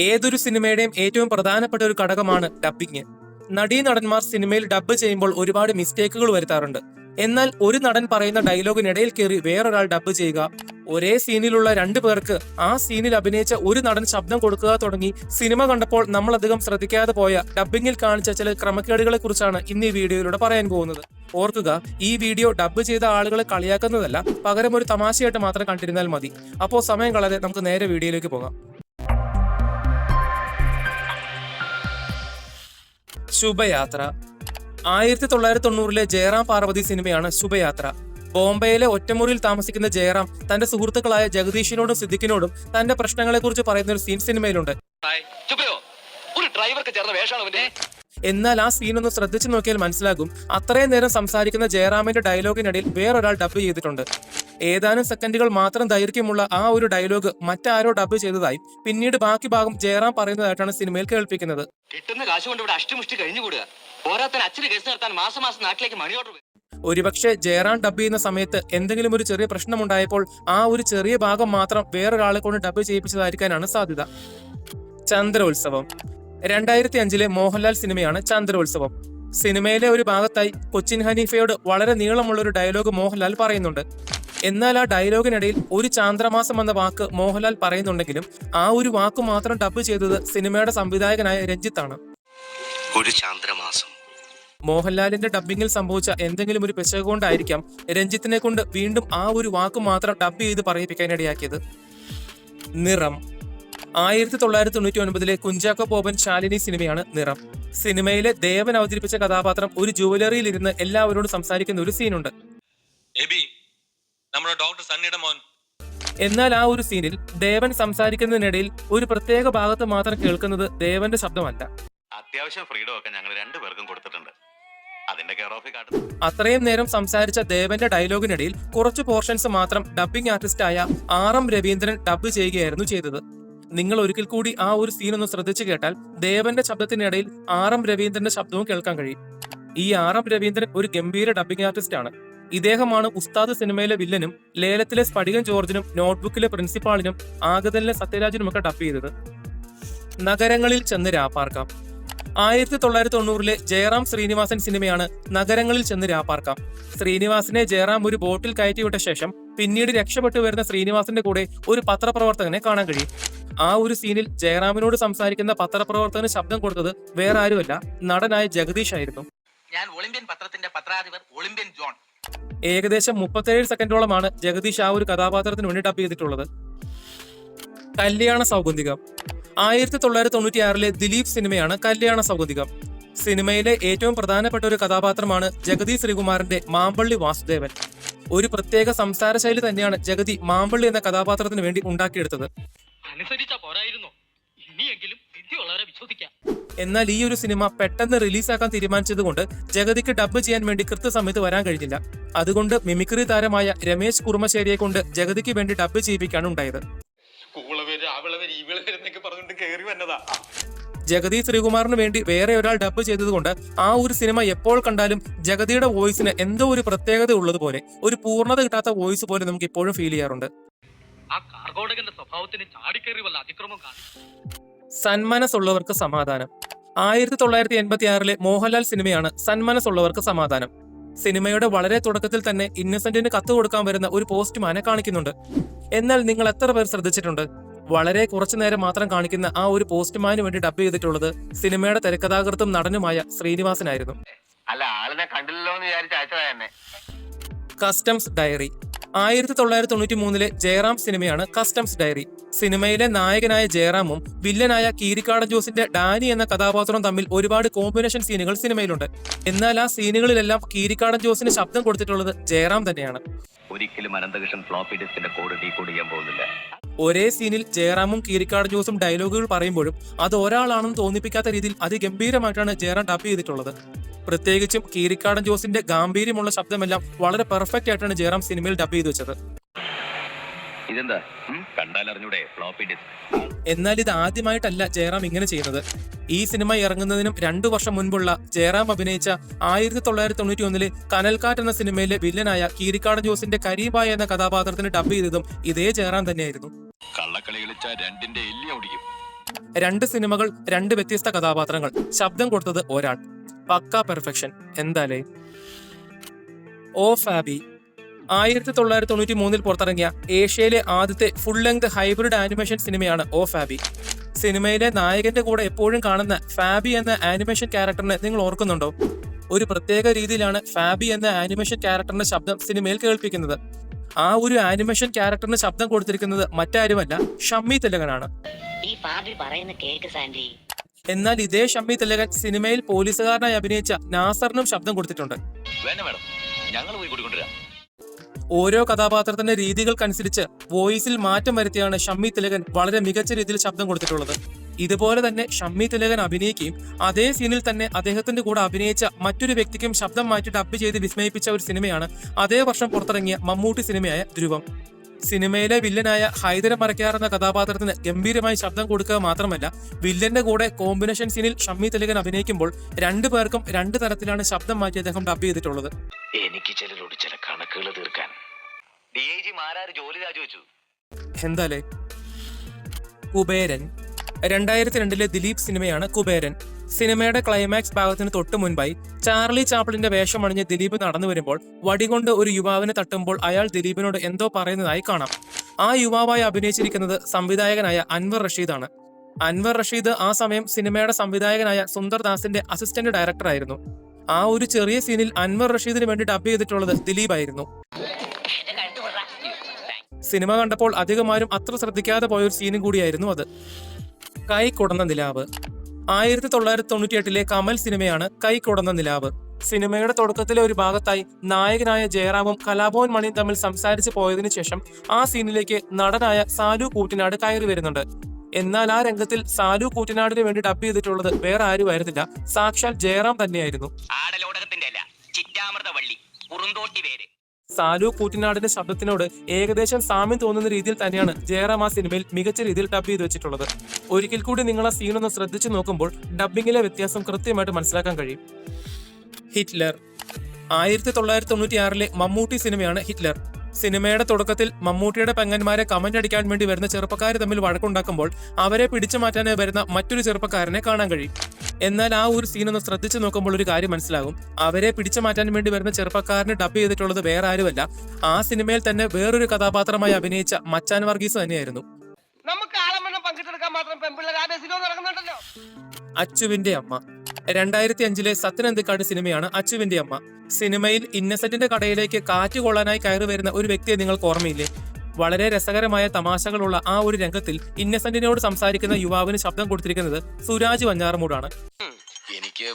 ഏതൊരു സിനിമയുടെയും ഏറ്റവും പ്രധാനപ്പെട്ട ഒരു ഘടകമാണ് ഡബ്ബിംഗ്. നടീനടന്മാർ സിനിമയിൽ ഡബ്ബ് ചെയ്യുമ്പോൾ ഒരുപാട് മിസ്റ്റേക്കുകൾ വരുത്താറുണ്ട്. എന്നാൽ ഒരു നടൻ പറയുന്ന ഡയലോഗിനിടയിൽ കയറി വേറൊരാൾ ഡബ്ബ് ചെയ്യുക, ഒരേ സീനിലുള്ള രണ്ടു പേർക്ക് ആ സീനിൽ അഭിനയിച്ച ഒരു നടൻ ശബ്ദം കൊടുക്കുക തുടങ്ങി സിനിമ കണ്ടപ്പോൾ നമ്മൾ അധികം ശ്രദ്ധിക്കാതെ പോയ ഡബ്ബിംഗിൽ കാണിച്ച ചില ക്രമക്കേടുകളെ കുറിച്ചാണ് ഇന്ന് ഈ വീഡിയോയിലൂടെ പറയാൻ പോകുന്നത്. ഓർക്കുക, ഈ വീഡിയോ ഡബ്ബ് ചെയ്ത ആളുകളെ കളിയാക്കുന്നതല്ല, പകരം ഒരു തമാശയായിട്ട് മാത്രം കണ്ടിരുന്നാൽ മതി. അപ്പോൾ സമയം കളയാതെ നമുക്ക് നേരെ വീഡിയോയിലേക്ക് പോകാം. ശുഭയാത്ര. 1990 ജയറാം പാർവതി സിനിമയാണ് ശുഭയാത്ര. ബോംബെയിലെ ഒറ്റമുറിയിൽ താമസിക്കുന്ന ജയറാം തന്റെ സുഹൃത്തുക്കളായ ജഗദീഷിനോടും സിദ്ദിഖിനോടും തന്റെ പ്രശ്നങ്ങളെക്കുറിച്ച് പറയുന്ന ഒരു സീൻ സിനിമയിലുണ്ട്. എന്നാൽ ആ സീൻ ഒന്ന് ശ്രദ്ധിച്ചു നോക്കിയാൽ മനസ്സിലാകും, അത്രയും നേരം സംസാരിക്കുന്ന ജയറാമിന്റെ ഡയലോഗിനിടയിൽ വേറൊരാൾ ഡബ്ബ് ചെയ്തിട്ടുണ്ട്. ഏതാനും സെക്കൻഡുകൾ മാത്രം ദൈർഘ്യമുള്ള ആ ഒരു ഡയലോഗ് മറ്റാരോ ഡബ്ബ് ചെയ്തതായും പിന്നീട് ബാക്കി ഭാഗം ജയറാം പറയുന്നതായിട്ടാണ് സിനിമയിൽ കേൾപ്പിക്കുന്നത്. കിട്ടുന്ന കാശ് കൊണ്ട് ഇവിടെ അഷ്ടമുഷ്ടി കഴിഞ്ഞുകൂടുക. പോരാത്തൻ അച്ഛന് കേസ് നടത്താൻ മാസം നാട്ടിലേക്ക് മണി ഓർഡർ. ഒരുപക്ഷെ ജയറാം ഡബ്ബ് ചെയ്യുന്ന സമയത്ത് എന്തെങ്കിലും ഒരു ചെറിയ പ്രശ്നമുണ്ടായപ്പോൾ ആ ഒരു ചെറിയ ഭാഗം മാത്രം വേറൊരാളെ കൊണ്ട് ഡബ്ബ് ചെയ്യിപ്പിച്ചതായിരിക്കാനാണ് സാധ്യത. ചന്ദ്രോത്സവം. 2005 മോഹൻലാൽ സിനിമയാണ് ചന്ദ്രോത്സവം. സിനിമയിലെ ഒരു ഭാഗത്തായി കൊച്ചിൻ ഹനീഫയോട് വളരെ നീളമുള്ള ഒരു ഡയലോഗ് മോഹൻലാൽ പറയുന്നുണ്ട്. എന്നാൽ ആ ഡയലോഗിനിടയിൽ ഒരു ചാന്ദ്രമാസം എന്ന വാക്ക് മോഹൻലാൽ പറയുന്നുണ്ടെങ്കിലും ആ ഒരു വാക്ക് മാത്രം ഡബ്ബ് ചെയ്തത് സിനിമയുടെ സംവിധായകനായ രഞ്ജിത്താണ്. ഒരു ചാന്ദ്രമാസം. മോഹൻലാലിന്റെ ഡബ്ബിംഗിൽ സംഭവിച്ച എന്തെങ്കിലും ഒരു പിശക് കൊണ്ടായിരിക്കാം രഞ്ജിത്തിനെ കൊണ്ട് വീണ്ടും ആ ഒരു വാക്ക് മാത്രം ഡബ്ബ് ചെയ്ത് പറയിപ്പിക്കാനിടയാക്കിയത്. നിറം. 1999 കുഞ്ചാക്കോ ബോബൻ ശാലിനി സിനിമയാണ് നിറം. സിനിമയിലെ ദേവൻ അവതരിപ്പിച്ച കഥാപാത്രം ഒരു ജുവലറിയിൽ ഇരുന്ന് എല്ലാവരോടും സംസാരിക്കുന്ന ഒരു സീനുണ്ട്. എന്നാൽ ആ ഒരു സീനിൽ ദേവൻ സംസാരിക്കുന്നതിനിടയിൽ ഒരു പ്രത്യേക ഭാഗത്ത് മാത്രം കേൾക്കുന്നത് ദേവന്റെ ശബ്ദമല്ല. അത്യാവശ്യം ഫ്രീഡം ഒക്കെ ഞങ്ങൾ രണ്ടുപേർക്കും കൊടുത്തിട്ടുണ്ട്. അത്രയും നേരം സംസാരിച്ച ദേവന്റെ ഡയലോഗിനിടയിൽ കുറച്ചു പോർഷൻസ് മാത്രം ഡബ്ബിംഗ് ആർട്ടിസ്റ്റായ RM രവീന്ദ്രൻ ഡബ്ബ് ചെയ്യുകയായിരുന്നു ചെയ്തത്. നിങ്ങൾ ഒരിക്കൽ കൂടി ആ ഒരു സീൻ ഒന്ന് ശ്രദ്ധിച്ചു കേട്ടാൽ ദേവന്റെ ശബ്ദത്തിനിടയിൽ RM രവീന്ദ്രന്റെ ശബ്ദവും കേൾക്കാൻ കഴിയും. ഈ RM രവീന്ദ്രൻ ഒരു ഗംഭീര ഡബ്ബിംഗ് ആർട്ടിസ്റ്റ് ആണ്. ഇദ്ദേഹമാണ് ഉസ്താദ് സിനിമയിലെ വില്ലനും ലേലത്തിലെ സ്ഫടികൻ ജോർജിനും നോട്ട്ബുക്കിലെ പ്രിൻസിപ്പാളിനും ആഗതനിലെ സത്യരാജിനും ഒക്കെ ഡബ്ബ് ചെയ്തത്. നഗരങ്ങളിൽ ചെന്ന് രാപ്പാർക്കാം. 1990 ജയറാം ശ്രീനിവാസൻ സിനിമയാണ് നഗരങ്ങളിൽ ചെന്ന് രാപ്പാർക്കാം. ശ്രീനിവാസനെ ജയറാം ഒരു ബോട്ടിൽ കയറ്റിവിട്ട ശേഷം പിന്നീട് രക്ഷപ്പെട്ടു വരുന്ന ശ്രീനിവാസന്റെ കൂടെ ഒരു പത്രപ്രവർത്തകനെ കാണാൻ കഴിയും. ആ ഒരു സീനിൽ ജയറാമിനോട് സംസാരിക്കുന്ന പത്രപ്രവർത്തകന് ശബ്ദം കൊടുത്തത് വേറെ ആരുമല്ല, നടനായ ജഗദീഷ് ആയിരുന്നു. ഞാൻ ഒളിമ്പ്യൻ പത്രത്തിന്റെ പത്രാധിപർ ഒളിമ്പ്യൻ ജോൺ. ഏകദേശം 37 സെക്കൻഡോളമാണ് ജഗദീഷ് ആ ഒരു കഥാപാത്രത്തിന് വേണ്ടി ഡബ്ബ് ചെയ്തിട്ടുള്ളത്. കല്യാണ സൗഗന്ധികം. 1996 ദിലീപ് സിനിമയാണ് കല്യാണ സൗഗന്ധികം. സിനിമയിലെ ഏറ്റവും പ്രധാനപ്പെട്ട ഒരു കഥാപാത്രമാണ് ജഗതി ശ്രീകുമാറിന്റെ മാമ്പള്ളി വാസുദേവൻ. ഒരു പ്രത്യേക സംസാര ശൈലി തന്നെയാണ് ജഗതി മാമ്പള്ളി എന്ന കഥാപാത്രത്തിന് വേണ്ടി ഉണ്ടാക്കിയെടുത്തത്. എന്നാൽ ഈ ഒരു സിനിമ പെട്ടെന്ന് റിലീസാക്കാൻ തീരുമാനിച്ചത് കൊണ്ട് ജഗതിക്ക് ഡബ്ബ് ചെയ്യാൻ വേണ്ടി കൃത്യസമയത്ത് വരാൻ കഴിഞ്ഞില്ല. അതുകൊണ്ട് മിമിക്രി താരമായ രമേശ് കുറുമശ്ശേരിയെ കൊണ്ട് ജഗതിക്ക് വേണ്ടി ഡബ്ബ് ചെയ്യിപ്പിക്കാണ് ഉണ്ടായത്. ജഗതി ശ്രീകുമാറിന് വേണ്ടി വേറെ ഒരാൾ ഡബ്ബ് ചെയ്തതുകൊണ്ട് ആ ഒരു സിനിമ എപ്പോൾ കണ്ടാലും ജഗതിയുടെ വോയിസിന് എന്തോ ഒരു പ്രത്യേകത ഉള്ളതുപോലെ, ഒരു പൂർണ്ണത കിട്ടാത്ത വോയിസ് പോലെ നമുക്ക് ഇപ്പോഴും ഫീൽ ചെയ്യാറുണ്ട്. സന്മനസ്സുള്ളവർക്ക് സമാധാനം. 1986 മോഹൻലാൽ സിനിമയാണ് സന്മനസ്സുള്ളവർക്ക് സമാധാനം. സിനിമയുടെ വളരെ തുടക്കത്തിൽ തന്നെ ഇന്നസെന്റിന് കത്ത് കൊടുക്കാൻ വരുന്ന ഒരു പോസ്റ്റ്മാനെ കാണിക്കുന്നുണ്ട്. എന്നാൽ നിങ്ങൾ എത്ര പേർ ശ്രദ്ധിച്ചിട്ടുണ്ട്, വളരെ കുറച്ചു നേരം മാത്രം കാണിക്കുന്ന ആ ഒരു പോസ്റ്റ്മാന് വേണ്ടി ഡബ്ബ് ചെയ്തിട്ടുള്ളത് സിനിമയുടെ തിരക്കഥാകൃത്തും നടനുമായ ശ്രീനിവാസനായിരുന്നു. Customs diary. 1993 ജയറാം സിനിമയാണ് കസ്റ്റംസ് ഡയറി. സിനിമയിലെ നായകനായ ജയറാമും വില്ലനായ കീരിക്കാടൻ ജോസിന്റെ ഡാനി എന്ന കഥാപാത്രവും തമ്മിൽ ഒരുപാട് കോമ്പിനേഷൻ സീനുകൾ സിനിമയിലുണ്ട്. എന്നാൽ ആ സീനുകളിലെല്ലാം കീരിക്കാടൻ ജോസിന് ശബ്ദം കൊടുത്തിട്ടുള്ളത് ജയറാം തന്നെയാണ്. ഒരിക്കലും അനന്തകൃഷ്ണൻ ഫ്ലോപ്പി ഡിസ്കിന്റെ കോഡ് ഡീകോഡ് ചെയ്യാൻ പോകുന്നില്ല. ഒരേ സീനിൽ ജയറാമും കീരിക്കാടൻ ജോസും ഡയലോഗുകൾ പറയുമ്പോഴും അത് ഒരാളാണെന്ന് തോന്നിപ്പിക്കാത്ത രീതിയിൽ അതിഗംഭീരമായിട്ടാണ് ജയറാം ഡബ്ബ് ചെയ്തിട്ടുള്ളത്. പ്രത്യേകിച്ചും കീരിക്കാടൻ ജോസിന്റെ ഗാംഭീര്യമുള്ള ശബ്ദമെല്ലാം വളരെ പെർഫെക്റ്റ് ആയിട്ടാണ് ജയറാം സിനിമയിൽ ഡബ്ബ് ചെയ്ത് വെച്ചത്. എന്നാൽ ഇത് ആദ്യമായിട്ടല്ല ജയറാം ഇങ്ങനെ ചെയ്യുന്നത്. ഈ സിനിമ ഇറങ്ങുന്നതിനും 2 വർഷം മുൻപുള്ള ജയറാം അഭിനയിച്ച 1991 കനൽക്കാറ്റ് എന്ന സിനിമയിലെ വില്ലനായ കീരിക്കാടൻ ജോസിന്റെ കരീബായ എന്ന കഥാപാത്രത്തിന് ഡബ്ബ് ചെയ്തതും ഇതേ ജയറാം തന്നെയായിരുന്നു. കള്ളക്കളി കളിച്ച രണ്ടിന്റെ എല്ലി ഓടിക്കും. രണ്ട് സിനിമകൾ, രണ്ട് വ്യത്യസ്ത കഥാപാത്രങ്ങൾ, ശബ്ദം കൊടുത്തത് ഒരാൾ. പക്ക പെർഫെക്ഷൻ. എന്താലേ. ഓ ഫാബി 1993 പുറത്തിറങ്ങിയ ഏഷ്യയിലെ ആദ്യത്തെ ഫുൾ ലെങ്ത് ഹൈബ്രിഡ് ആനിമേഷൻ സിനിമയാണ് ഓ ഫാബി. സിനിമയിലെ നായകന്റെ കൂടെ എപ്പോഴും കാണുന്ന ഫാബി എന്ന ആനിമേഷൻ ക്യാരക്ടറിനെ നിങ്ങൾ ഓർക്കുന്നുണ്ടോ? ഒരു പ്രത്യേക രീതിയിലാണ് ഫാബി എന്ന ആനിമേഷൻ ക്യാരക്ടറിന്റെ ശബ്ദം സിനിമയിൽ കേൾപ്പിക്കുന്നത്. ആ ഒരു ആനിമേഷൻ ക്യാരക്ടറിന് ശബ്ദം കൊടുത്തിരിക്കുന്നത് മറ്റാരുമല്ല, ഷമ്മി തിലകനാണ്. ഈ ഫാബി പറയുന്ന കേക്ക് സാൻഡി. എന്നാൽ ഇതേ ഷമ്മി തിലകൻ സിനിമയിൽ പോലീസുകാരനായി അഭിനയിച്ച നാസറിനും ശബ്ദം കൊടുത്തിട്ടുണ്ട്. ഞങ്ങൾ പോയി കൂട്ടിക്കൊണ്ടുവരാം. ഓരോ കഥാപാത്രത്തിന്റെ രീതികൾക്കനുസരിച്ച് വോയിസിൽ മാറ്റം വരുത്തിയാണ് ഷമ്മി തിലകൻ വളരെ മികച്ച രീതിയിൽ ശബ്ദം കൊടുത്തിട്ടുള്ളത്. ഇതുപോലെ തന്നെ ഷമ്മി തിലകൻ അഭിനയിക്കുകയും അതേ സീനിൽ തന്നെ അദ്ദേഹത്തിന്റെ കൂടെ അഭിനയിച്ച മറ്റൊരു വ്യക്തിക്കും ശബ്ദം മാറ്റി ഡബ് ചെയ്ത് വിസ്മയിപ്പിച്ച ഒരു സിനിമയാണ് അതേ വർഷം പുറത്തിറങ്ങിയ മമ്മൂട്ടി സിനിമയായ ധ്രുവം. സിനിമയിലെ വില്ലനായ ഹൈദര മറക്കാർ എന്ന കഥാപാത്രത്തിന് ഗംഭീരമായി ശബ്ദം കൊടുക്കുക മാത്രമല്ല, വില്ലന്റെ കൂടെ കോമ്പിനേഷൻ സീനിൽ ഷമ്മി തിലകൻ അഭിനയിക്കുമ്പോൾ രണ്ടു പേർക്കും രണ്ട് തരത്തിലാണ് ശബ്ദം മാറ്റി അദ്ദേഹം ഡബ് ചെയ്തിട്ടുള്ളത്. എനിക്ക് ചിലരോട് ചില കണക്കുകൾ തീർക്കാൻ DIG മാരാര് ജോലി രാജിവെച്ചു. എന്താലേ. കുബേരൻ 2002 ദിലീപ് സിനിമയാണ് കുബേരൻ. സിനിമയുടെ ക്ലൈമാക്സ് ഭാഗത്തിന് തൊട്ടു മുൻപായി ചാർലി ചാപ്ലിന്റെ വേഷമണിഞ്ഞ് ദിലീപ് നടന്നു വരുമ്പോൾ വടികൊണ്ട് ഒരു യുവാവിനെ തട്ടുമ്പോൾ അയാൾ ദിലീപിനോട് എന്തോ പറയുന്നതായി കാണാം. ആ യുവാവായി അഭിനയിച്ചിരിക്കുന്നത് സംവിധായകനായ അൻവർ റഷീദാണ്. അൻവർ റഷീദ് ആ സമയം സിനിമയുടെ സംവിധായകനായ സുന്ദർ ദാസിന്റെ അസിസ്റ്റന്റ് ഡയറക്ടറായിരുന്നു. ആ ഒരു ചെറിയ സീനിൽ അൻവർ റഷീദിന് വേണ്ടി ഡബ് ചെയ്തിട്ടുള്ളത് ദിലീപായിരുന്നു. സിനിമ കണ്ടപ്പോൾ അധികമാരും അത്ര ശ്രദ്ധിക്കാതെ പോയൊരു സീനും കൂടിയായിരുന്നു അത്. കൈ കൊടന്ന നിലാവ് 1998 കമൽ സിനിമയാണ് കൈ കൊടന്ന നിലാവ്. സിനിമയുടെ തുടക്കത്തിലെ ഒരു ഭാഗത്തായി നായകനായ ജയറാമും കലാഭവൻ മണിയും തമ്മിൽ സംസാരിച്ച് പോയതിനു ശേഷം ആ സീനിലേക്ക് നടനായ സാലു കൂറ്റനാട് കയറി വരുന്നുണ്ട്. എന്നാൽ ആ രംഗത്തിൽ സാലു കൂറ്റനാടിന് വേണ്ടി ഡബ് ചെയ്തിട്ടുള്ളത് വേറെ ആരുമായിരുന്നില്ല, സാക്ഷാൽ ജയറാം തന്നെയായിരുന്നു. സാലു കൂറ്റനാടിന്റെ ശബ്ദത്തിനോട് ഏകദേശം സാമ്യം തോന്നുന്ന രീതിയിൽ തന്നെയാണ് ജയറാം ആ സിനിമയിൽ മികച്ച രീതിയിൽ ഡബ് ചെയ്ത് വെച്ചിട്ടുള്ളത്. ഒരിക്കൽ കൂടി നിങ്ങൾ ആ സീനൊന്ന് ശ്രദ്ധിച്ചു നോക്കുമ്പോൾ ഡബിങ്ങിലെ വ്യത്യാസം കൃത്യമായിട്ട് മനസ്സിലാക്കാൻ കഴിയും. ഹിറ്റ്ലർ 1996 മമ്മൂട്ടി സിനിമയാണ് ഹിറ്റ്ലർ. സിനിമയുടെ തുടക്കത്തിൽ മമ്മൂട്ടിയുടെ പെങ്ങന്മാരെ കമന്റ് അടിക്കാൻ വേണ്ടി വരുന്ന ചെറുപ്പക്കാർ തമ്മിൽ വഴക്കുണ്ടാക്കുമ്പോൾ അവരെ പിടിച്ചു മാറ്റാനായി വരുന്ന മറ്റൊരു ചെറുപ്പക്കാരനെ കാണാൻ കഴിയും. എന്നാൽ ആ ഒരു സീനൊന്ന് ശ്രദ്ധിച്ചു നോക്കുമ്പോൾ ഒരു കാര്യം മനസ്സിലാകും. അവരെ പിടിച്ചു മാറ്റാൻ വേണ്ടി വരുന്ന ചെറുപ്പക്കാരനെ ഡബ് ചെയ്തിട്ടുള്ളത് വേറെ ആരുമല്ല, ആ സിനിമയിൽ തന്നെ വേറൊരു കഥാപാത്രമായി അഭിനയിച്ച മച്ചാൻ വർഗീസ് തന്നെയായിരുന്നു. അച്ചുവിന്റെ അമ്മ 2005 സത്യനന്ദിക്കാട് സിനിമയാണ് അച്ചുവിന്റെ അമ്മ. സിനിമയിൽ ഇന്നസെന്റിന്റെ കടയിലേക്ക് കാറ്റ് കൊള്ളാനായി കയറി വരുന്ന ഒരു വ്യക്തിയെ നിങ്ങൾക്ക് ഓർമ്മയില്ലേ? വളരെ രസകരമായ തമാശകളുള്ള ആ ഒരു രംഗത്തിൽ ഇന്നസെന്റിനോട് സംസാരിക്കുന്ന യുവാവിന് ശബ്ദം കൊടുത്തിരിക്കുന്നത് സുരാജ് വഞ്ഞാറമൂടാണ്. എനിക്ക്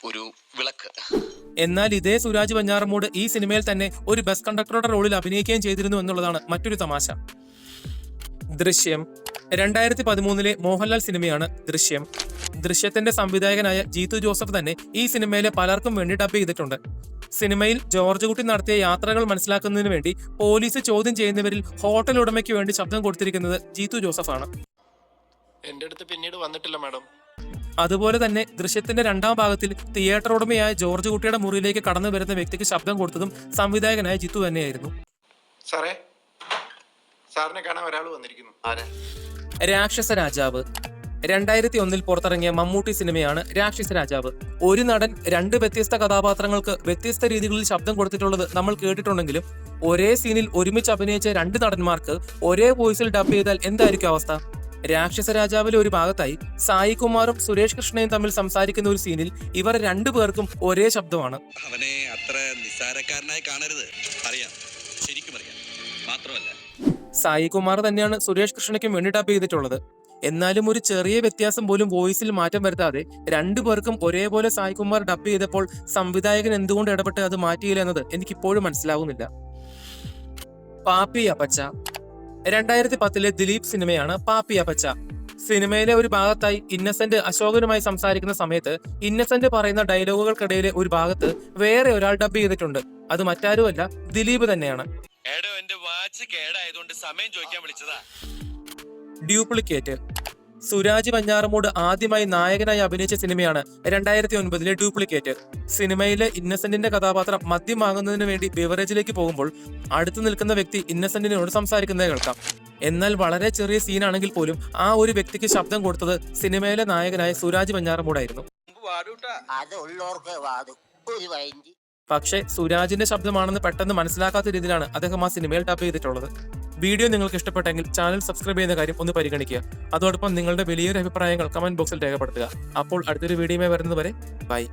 ഒരു വിളക്ക്. എന്നാൽ ഇതേ സുരാജ് വഞ്ഞാറമൂട് ഈ സിനിമയിൽ തന്നെ ഒരു ബസ് കണ്ടക്ടറുടെ റോളിൽ അഭിനയിക്കുകയും ചെയ്തിരുന്നു എന്നുള്ളതാണ് മറ്റൊരു തമാശ. ദൃശ്യം 2013 മോഹൻലാൽ സിനിമയാണ് ദൃശ്യം. ദൃശ്യത്തിന്റെ സംവിധായകനായ ജീത്തു ജോസഫ് തന്നെ ഈ സിനിമയിലെ പലർക്കും വേണ്ടി ഡബ് ചെയ്തിട്ടുണ്ട്. സിനിമയിൽ ജോർജ് കുട്ടി നടത്തിയ യാത്രകൾ മനസ്സിലാക്കുന്നതിന് വേണ്ടി പോലീസ് ചോദ്യം ചെയ്യുന്നവരിൽ ഹോട്ടൽ ഉടമയ്ക്ക് വേണ്ടി ശബ്ദം കൊടുത്തിരിക്കുന്നത് ജീത്തു ജോസഫാണ്. എന്റെ അടുത്ത് പിന്നീട് വന്നിട്ടില്ല മാഡം. അതുപോലെ തന്നെ ദൃശ്യത്തിന്റെ രണ്ടാം ഭാഗത്തിൽ തിയേറ്റർ ഉടമയായ ജോർജ് കുട്ടിയുടെ മുറിയിലേക്ക് കടന്നു വരുന്ന വ്യക്തിക്ക് ശബ്ദം കൊടുത്തതും സംവിധായകനായ ജിത്തു തന്നെയായിരുന്നു. സാറേ, സാറിനെ കാണാൻ ഒരാൾ വന്നിരിക്കുന്നു. രാക്ഷസ രാജാവ് 2001 പുറത്തിറങ്ങിയ മമ്മൂട്ടി സിനിമയാണ് രാക്ഷസ രാജാവ്. ഒരു നടൻ രണ്ട് വ്യത്യസ്ത കഥാപാത്രങ്ങൾക്ക് വ്യത്യസ്ത രീതികളിൽ ശബ്ദം കൊടുത്തിട്ടുള്ളത് നമ്മൾ കേട്ടിട്ടുണ്ടെങ്കിലും ഒരേ സീനിൽ ഒരുമിച്ച് അഭിനയിച്ച രണ്ട് നടന്മാർക്ക് ഒരേ വോയിസിൽ ഡബ് ചെയ്താൽ എന്തായിരിക്കും അവസ്ഥ? രാക്ഷസ രാജാവിലെ ഒരു ഭാഗത്തായി സായി കുമാറും സുരേഷ് കൃഷ്ണയും തമ്മിൽ സംസാരിക്കുന്ന ഒരു സീനിൽ ഇവർ രണ്ടുപേർക്കും ഒരേ ശബ്ദമാണ്. അവനെ അത്ര നിസ്സാരക്കാരനായി കാണരുത്, അറിയാം, ശരിക്കും അറിയാം. മാത്രമല്ല സായി കുമാർ തന്നെയാണ് സുരേഷ് കൃഷ്ണയ്ക്കും വേണ്ടി ഡബ് ചെയ്തിട്ടുള്ളത്. എന്നാലും ഒരു ചെറിയ വ്യത്യാസം പോലും വോയിസിൽ മാറ്റം വരുത്താതെ രണ്ടുപേർക്കും ഒരേപോലെ സായി കുമാർ ഡബ് ചെയ്തപ്പോൾ സംവിധായകൻ എന്തുകൊണ്ട് ഇടപെട്ട് അത് മാറ്റിയില്ല എന്നത് എനിക്കിപ്പോഴും മനസ്സിലാവുന്നില്ല. പാപ്പി അപ്പച്ച 2010 ദിലീപ് സിനിമയാണ് പാപ്പി അപ്പച്ച. സിനിമയിലെ ഒരു ഭാഗത്തായി ഇന്നസെന്റ് അശോകനുമായി സംസാരിക്കുന്ന സമയത്ത് ഇന്നസെന്റ് പറയുന്ന ഡയലോഗുകൾക്കിടയിലെ ഒരു ഭാഗത്ത് വേറെ ഒരാൾ ഡബ് ചെയ്തിട്ടുണ്ട്. അത് മറ്റാരുമല്ല, ദിലീപ് തന്നെയാണ്. ഡ്യൂപ്ലിക്കേറ്റ് സുരാജ് വഞ്ഞാറമൂട് ആദ്യമായി നായകനായി അഭിനയിച്ച സിനിമയാണ് 2009 ഡ്യൂപ്ലിക്കേറ്റ്. സിനിമയിലെ ഇന്നസെന്റിന്റെ കഥാപാത്രം മദ്യം വാങ്ങുന്നതിന് വേണ്ടി ബിവറേജിലേക്ക് പോകുമ്പോൾ അടുത്തു നിൽക്കുന്ന വ്യക്തി ഇന്നസെന്റിനോട് സംസാരിക്കുന്നത് കേൾക്കാം. എന്നാൽ വളരെ ചെറിയ സീനാണെങ്കിൽ പോലും ആ ഒരു വ്യക്തിക്ക് ശബ്ദം കൊടുത്തത് സിനിമയിലെ നായകനായ സുരാജ് വെഞ്ഞാറമൂടായിരുന്നു. അതുള്ളോർക്ക് വാതു ഒരു വൈൻഡ്. പക്ഷേ സുരാജിന്റെ ശബ്ദമാണെന്ന് പെട്ടെന്ന് മനസ്സിലാക്കാത്ത രീതിയിലാണ് അദ്ദേഹം ആ സിനിമയിൽ ഡബ് ചെയ്തിട്ടുള്ളത്. വീഡിയോ നിങ്ങൾക്ക് ഇഷ്ടപ്പെട്ടെങ്കിൽ ചാനൽ സബ്സ്ക്രൈബ് ചെയ്യുന്ന കാര്യം ഒന്ന് പരിഗണിക്കുക. അതോടൊപ്പം നിങ്ങളുടെ വലിയൊരു അഭിപ്രായങ്ങൾ കമന്റ് ബോക്സിൽ രേഖപ്പെടുത്തുക. അപ്പോൾ അടുത്തൊരു വീഡിയോയുമായി വരുന്നതുവരെ ബൈ.